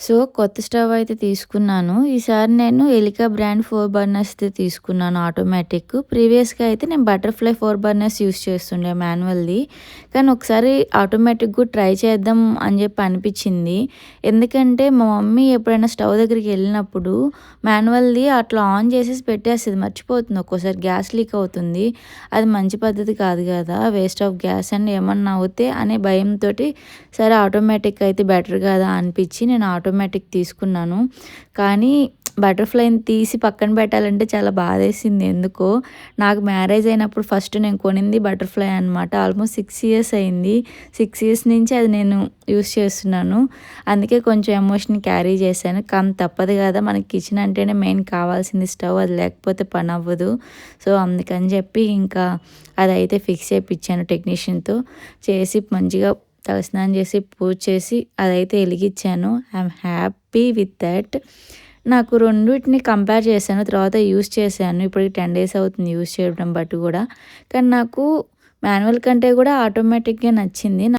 So, కొత్త stove అయితే తీసుకున్నాను. ఈసారి నేను ఎలికా బ్రాండ్ 4 బర్నర్స్‌ది తీసుకున్నాను ఆటోమేటిక్. ప్రీవియస్‌గా అయితే నేను బటర్‌ఫ్లై 4 బర్నర్స్ యూజ్ చేస్తుండే మాన్యువల్‌ది. కానీ ఒకసారి ఆటోమేటిక్ కూడా ట్రై చేద్దాం అని చెప్పి అనిపించింది. ఎందుకంటే మా మమ్మీ ఎప్పుడైనా స్టవ్ దగ్గరికి వెళ్ళినప్పుడు మాన్యువల్‌ది అట్లా ఆన్ చేసేసి పెట్టేస్తది. మర్చిపోతుంది ఒక్కోసారి గ్యాస్ లీక్ అవుతుంది. అది మంచి పద్ధతి కాదు కదా! వేస్ట్ ఆఫ్ గ్యాస్ అండ్ ఏమన్నా అవుతే అనే భయంతోటి సరే ఆటోమేటిక్ అయితే బెటర్ కదా అనిపించి నేను ఆటోమేటిక్ తీసుకున్నాను. కానీ బటర్‌ఫ్లైని తీసి పక్కన పెట్టాలంటే చాలా బాధేసింది ఎందుకో. నాకు మ్యారేజ్ అయినప్పుడు ఫస్ట్ నేను కొనింది బటర్‌ఫ్లై అనమాట. ఆల్మోస్ట్ 6 ఇయర్స్ అయింది. 6 ఇయర్స్ నుంచి అది నేను యూజ్ చేస్తున్నాను. అందుకే కొంచెం ఎమోషన్ క్యారీ చేశాను. కానీ తప్పదు కదా! మనకి కిచెన్ అంటేనే మెయిన్ కావాల్సింది స్టవ్. అది లేకపోతే పనవ్వదు. సో, అందుకని చెప్పి ఇంకా అదైతే ఫిక్స్ చేపిచ్చాను టెక్నీషియన్‌తో. చేసి మంచిగా తలస్నానం చేసి, పూజ చేసి అదైతే ఎలిగిచ్చాను. I'm happy with that. నాకు రెండిటిని కంపేర్ చేశాను. తర్వాత యూజ్ చేశాను. ఇప్పటికి 10 డేస్ అవుతుంది యూజ్ చేయడం బట్టి కూడా. కానీ నాకు మాన్యువల్ కంటే కూడా ఆటోమేటిక్‌గే నచ్చింది.